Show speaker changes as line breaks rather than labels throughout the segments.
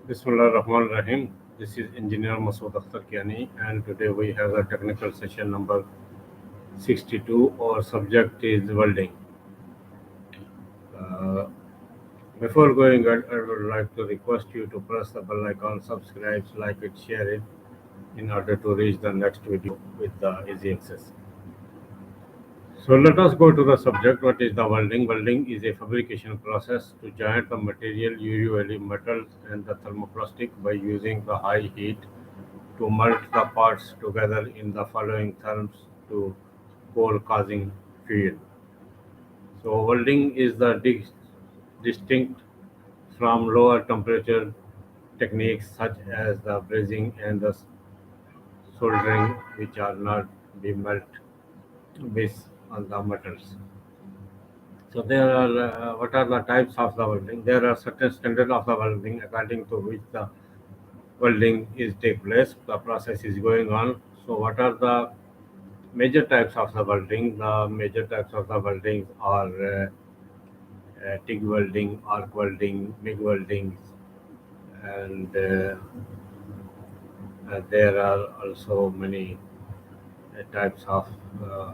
Bismillah Rahman Rahim. This is Engineer Masood Akhtar Kiani, and today we have a technical session number 62. Our subject is welding. Uh, Before going on, I would like to request you to press the bell icon, subscribe, like it, share it, in order to reach the next video with the easy access. So let us go to the subject. What is the welding? Welding is a fabrication process to join the material, usually metals and the thermoplastic, by using the high heat to melt the parts together in the following terms to coal causing fuel. So welding is the distinct from lower temperature techniques such as the brazing and the soldering, which are not be melt based on the metals. So there are what are the types of the welding? There are certain standard of the welding according to which the welding is take place. The process is going on. So what are the major types of the welding? The major types of the welding are TIG welding, arc welding, MIG welding, and there are also many types of uh,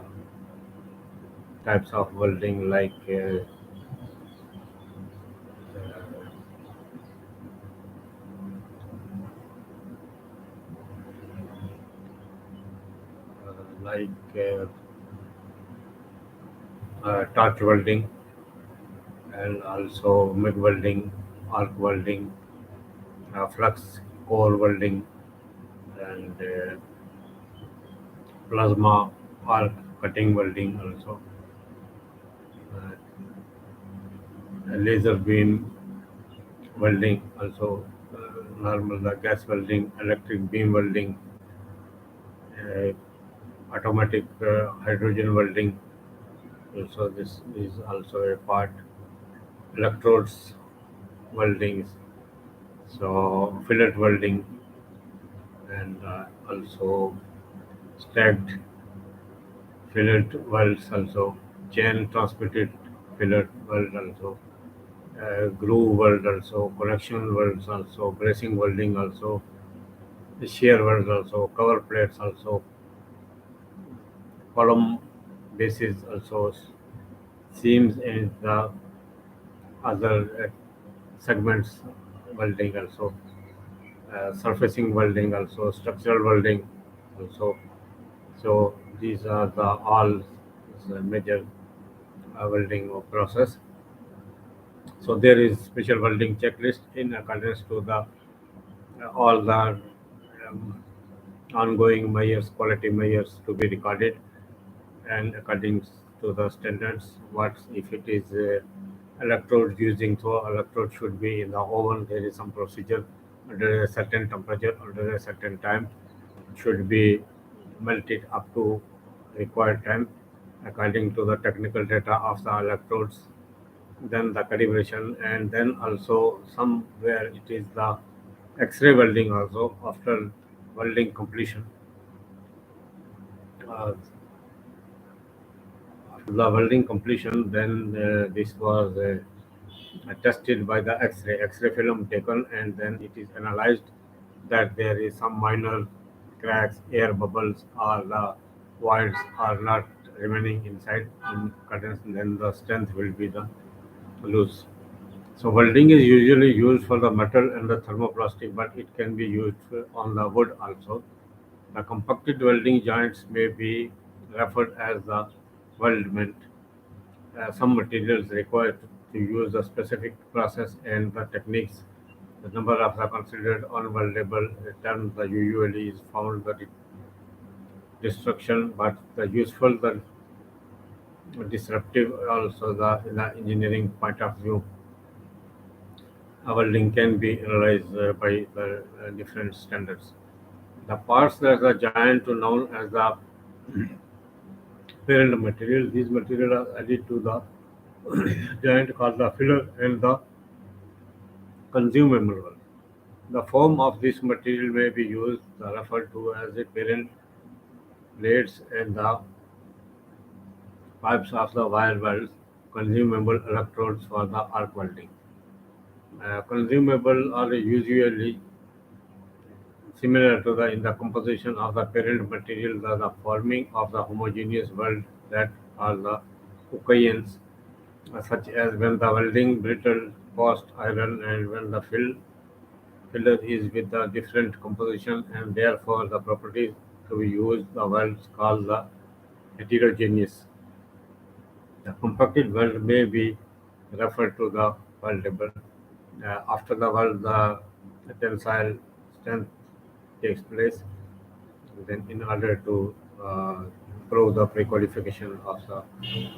welding like torch welding and also MIG welding, arc welding, flux core welding, and plasma arc cutting welding also, laser beam welding also, normal gas welding, electric beam welding, uh, automatic hydrogen welding. Also, this is also a part. Electrodes welding, so fillet welding, and also stacked fillet welds also, chain transmitted fillet weld also, groove weld also, connection welds also, bracing welding also, shear welds also, cover plates also, column bases also, seams and the other segments welding also, surfacing welding also, structural welding also. So these are the all major welding process. So there is special welding checklist in accordance to the all the um, ongoing measures, quality measures to be recorded, and according to the standards. What if it is electrode using? So electrode should be in the oven. There is some procedure under a certain temperature, under a certain time. Should be melted up to required time according to the technical data of the electrodes, then the calibration, and then also somewhere it is the X-ray welding also after welding completion. Uh, After the welding completion, then this was tested by the X-ray film taken, and then it is analyzed that there is some minor cracks, air bubbles, or the voids are not remaining inside in curtains. Then the strength will be the loose. So welding is usually used for the metal and the thermoplastic, but it can be used on the wood also. The compacted welding joints may be referred as the weldment. Some materials required to use the specific process and the techniques. The number of the considered unweldable terms the usually is found the destruction, but the useful, the disruptive also the in the engineering point of view. Welding can be analyzed by the different standards. The parts that are giant to known as the parent material, these material are added to the giant called the filler and the consumable one. The form of this material may be used, referred to as the parent blades and the pipes of the wire welds, consumable electrodes for the arc welding. Consumable are usually similar to the in the composition of the parent material, the forming of the homogeneous world that are the occurrence, such as when the welding brittle cast iron and when the filler is with the different composition and therefore the properties to be used the welds called the heterogeneous. The compacted weld may be referred to the weldable. After the weld, the tensile strength takes place. Then, in order to improve the pre-qualification of the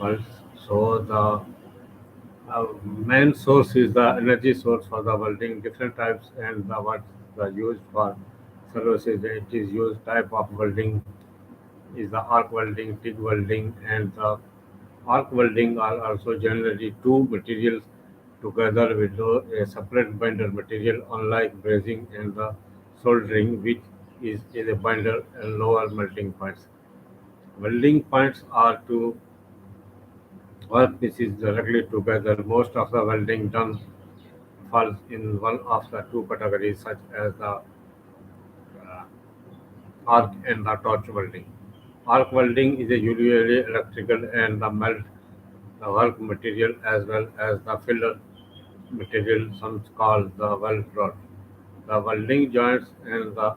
welds, so the main source is the energy source for the welding, different types, and the what the used for services. It is used type of welding is the arc welding, TIG welding, and the arc welding are also generally two materials together with a separate binder material, unlike brazing and the soldering, which is a binder and lower melting points. Welding points are two workpieces directly together. Most of the welding done falls in one of the two categories, such as the uh, arc and the torch welding. Arc welding is a usually electrical and the melt the work material as well as the filler material, some called the weld rod. The welding joints and the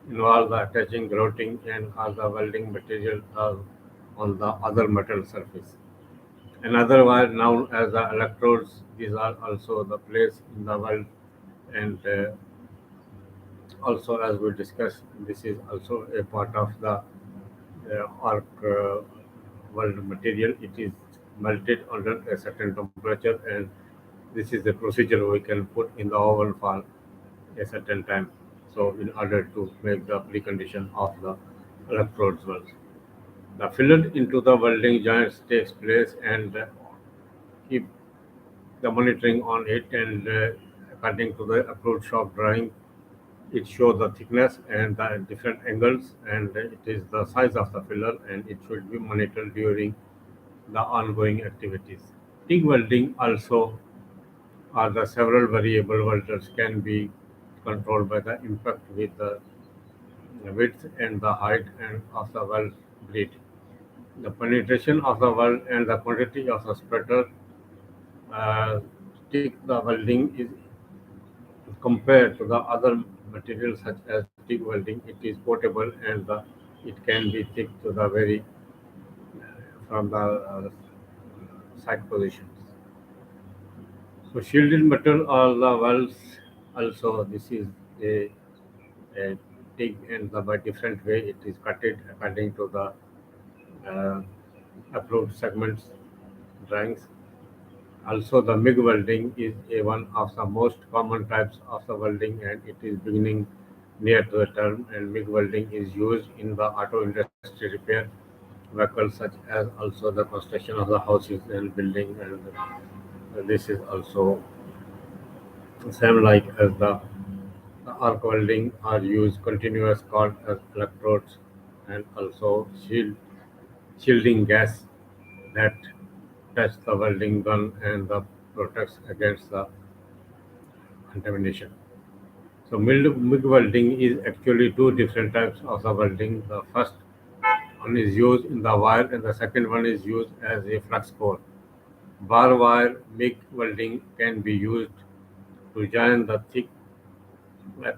involve the attaching grouting and other welding material on the other metal surface. Another wire known as the electrodes. These are also the place in the weld and also as we discussed, this is also a part of the arc weld material. It is melted under a certain temperature, and this is the procedure we can put in the oven for a certain time. So, in order to make the precondition of the electrodes weld, the fillet into the welding joints takes place and keep the monitoring on it. And according to the approved shop drawing, it shows the thickness and the different angles, and it is the size of the filler, and it should be monitored during the ongoing activities. TIG welding also are the several variable welders can be controlled by the impact with the width and the height and of the weld grid. The penetration of the weld and the quantity of the sputter TIG the welding is compared to the other materials such as TIG welding. It is portable and it can be thick to the very from the side positions. So shielded metal or the welds also this is a TIG and the by different way it is cutted according to the uh, approved segments drawings. Also, the MIG welding is one of the most common types of the welding, and it is beginning near to the term. And MIG welding is used in the auto industry repair vehicles, such as also the construction of the houses and building. And this is also same like as the arc welding are used continuous called as electrodes, and also shielding gas that touch the welding gun and the protects against the contamination. So MIG welding is actually two different types of the welding. The first one is used in the wire and the second one is used as a flux core. Bar wire MIG welding can be used to join the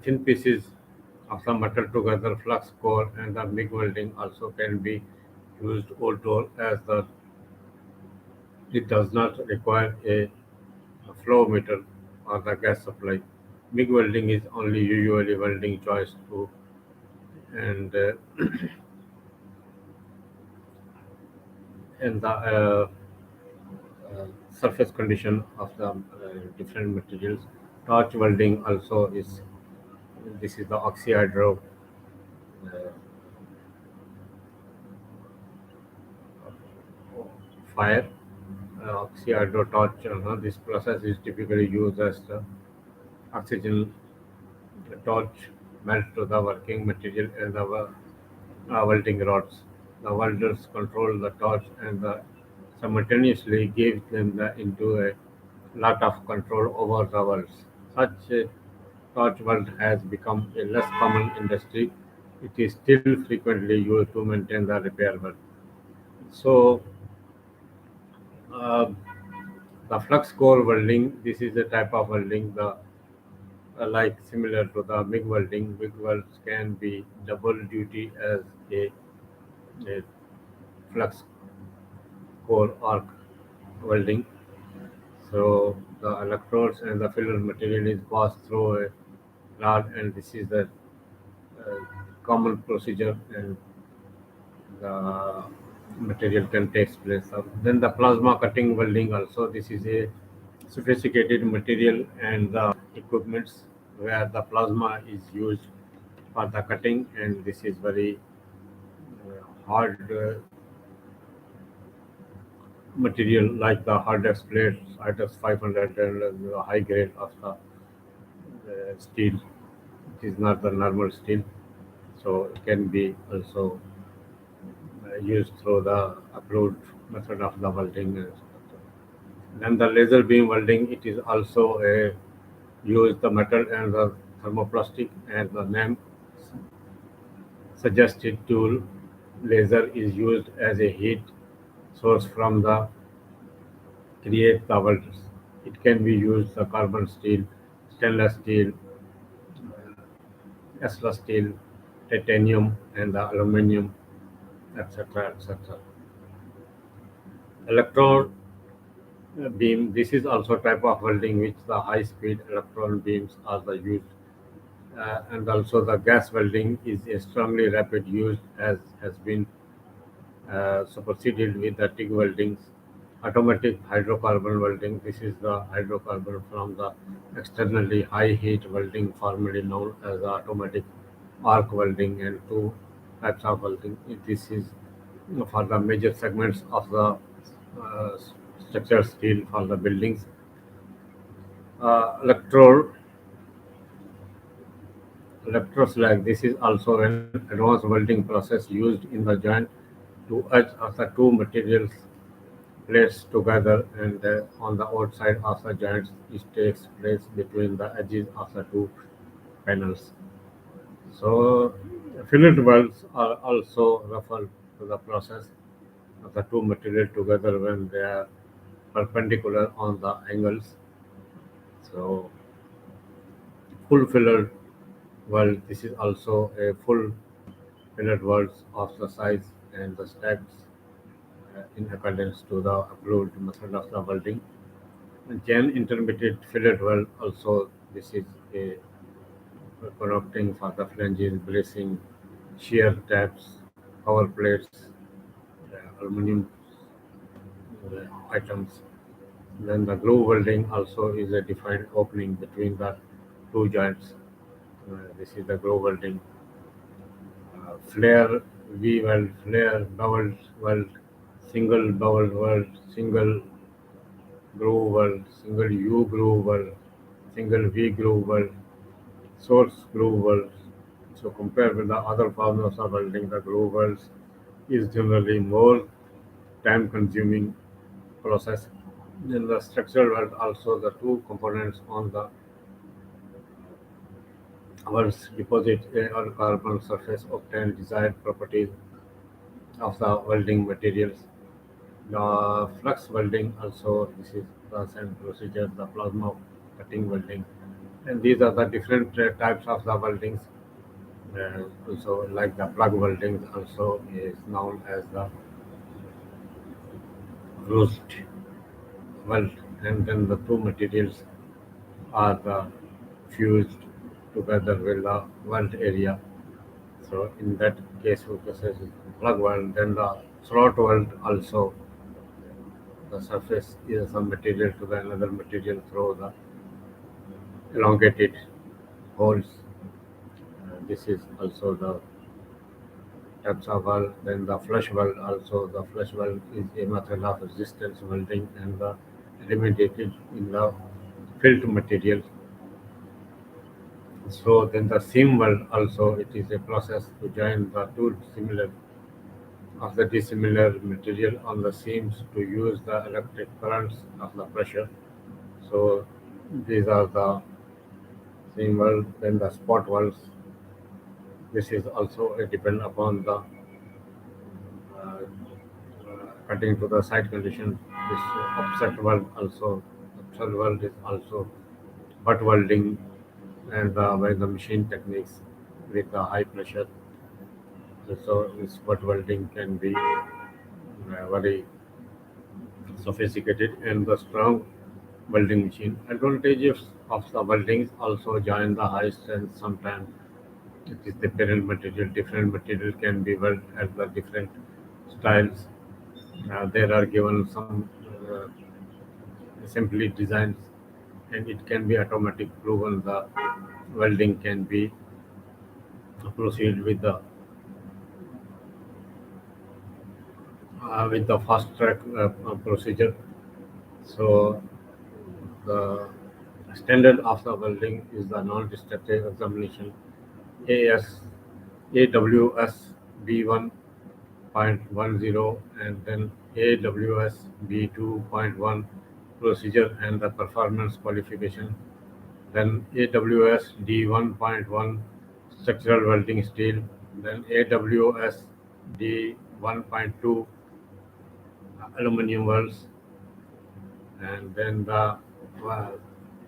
thin pieces of the metal together. Flux core and the MIG welding also can be used outdoor as it does not require a flow meter or the gas supply. MIG welding is only usually welding choice to and and the surface condition of the different materials. Torch welding also is this is the oxyhydro uh, fire oxyhydro torch. This process is typically used as the oxygen torch melt to the working material and the welding rods. The welders control the torch and simultaneously give them into a lot of control over the world. Such a torch weld has become a less common industry. It is still frequently used to maintain the repair work. So, uh, the flux core welding, this is a type of welding, the like similar to the MIG welding. MIG welds can be double duty as a flux core arc welding. So the electrodes and the filler material is passed through a rod, and this is the uh, common procedure, and the material can take place. Then the plasma cutting welding also. This is a sophisticated material and the equipments where the plasma is used for the cutting, and this is very hard material like the hardest plates, ITS 500, and the high grade of the steel. It is not the normal steel, so it can be also used through the approved method of the welding. Then the laser beam welding, it is also a use the metal and the thermoplastic, and the name suggested tool. Laser is used as a heat source from the create the welds. It can be used the carbon steel, stainless steel, stainless steel, titanium, and the aluminum, etc., etc. Electron beam. This is also type of welding which the high speed electron beams are the used, and also the gas welding is a strongly rapid use as has been superseded with the TIG weldings. Automatic hydrocarbon welding. This is the hydrocarbon from the externally high heat welding, formerly known as the automatic arc welding, and two types of welding. This is for the major segments of the uh, structural steel for the buildings. Electrode electroslag. This is also an advanced welding process used in the joint to edge of the two materials placed together, and on the outside of the joints it takes place between the edges of the two panels. So fillet welds are also referred to the process of the two materials together when they are perpendicular on the angles. So full fillet weld, this is also a full fillet welds of the size and the stacks in accordance to the approved method of the welding. Gen intermediate fillet weld also, this is a connecting for the flanges, bracing, shear tabs, cover plates, aluminum items. Then the glue welding also is a defined opening between the two joints. This is the glue welding. Flare V weld, flare bevel weld, single bevel weld, single groove weld, single U groove weld, single V groove weld, source groove weld. So compared with the other forms of welding, the groove welds is generally more time-consuming process. In the structural weld, also the two components on the welds deposit a carbon surface obtain desired properties of the welding materials. The flux welding also, this is the same procedure, the plasma cutting welding, and these are the different types of the weldings. Also, like the plug welding, also is known as the rust weld, and then the two materials are fused together with the weld area. So in that case, we process plug weld. Then the slot weld also, the surface is some material to the another material through the elongated holes. This is also the types of weld. Then the flush weld also, the flush weld is a method of resistance welding and the eliminated in the filled material. So then the seam weld also, it is a process to join the two similar of the dissimilar material on the seams to use the electric currents of the pressure. So these are the seam weld. Then the spot welds. This is also depend upon the cutting to the site condition. This offset weld also. Offset weld is also butt welding and by the machine techniques with the high pressure. So this butt welding can be very sophisticated and the strong welding machine. Advantages of the welding also join the high strength. Sometimes it is the parent material. Different material can be welded at the different styles. There are given some simply designs, and it can be automatic proven. The welding can be proceed with the fast track procedure. So the standard of the welding is the non-destructive examination AS AWS B1.10 and then AWS B2.1 procedure and the performance qualification. Then AWS D1.1 structural welding steel. Then AWS D1.2 aluminum welds, and then the uh,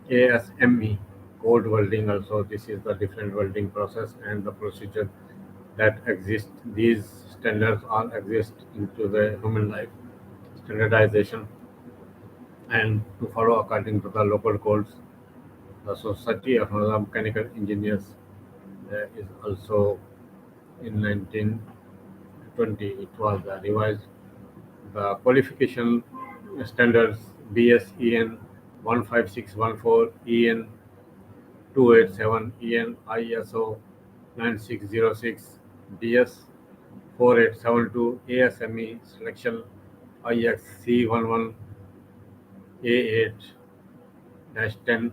ASME cold welding also. This is the different welding process and the procedure that exist. These standards all exist into the human life standardization and to follow according to the local codes. The Society of Mechanical Engineers is also in 1920 it was revised. The qualification standards BSEN 15614, EN 287, EN ISO 9606, DS 4872, ASME selection IXC11 A8-10,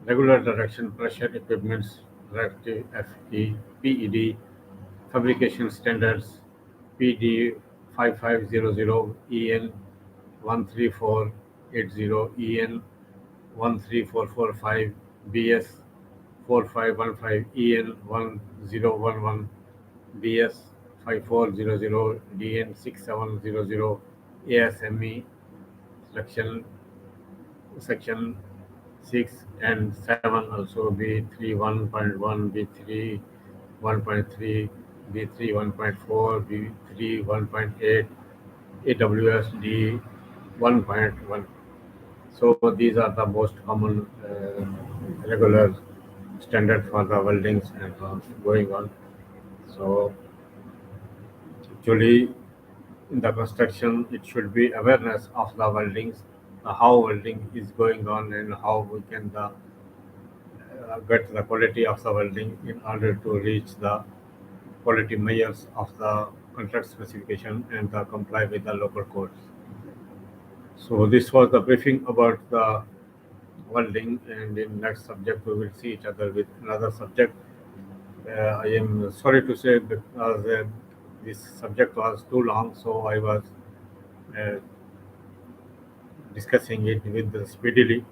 regular direction pressure equipments, reactive FE, PED, fabrication standards, PD 5500, EN 13480, EN 13445, BS 4515, EN 1011, BS 5400, DN 6700, ASME section 6 and 7, also B3 1.1, B3 1.3, B3 1.4, B3 1.8, AWSD 1.1. So these are the most common regular standard for the weldings and going on. So actually in the construction it should be awareness of the weldings, how welding is going on and how we can get the quality of the welding in order to reach the quality measures of the contract specification and comply with the local codes. So this was the briefing about the welding, and in next subject we will see each other with another subject. I am sorry to say because this subject was too long, so I was uh, discussing it with speedily,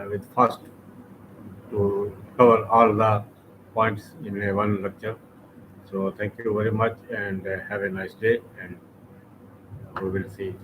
with fast to cover all the points in one lecture. So thank you very much and have a nice day, and we will see.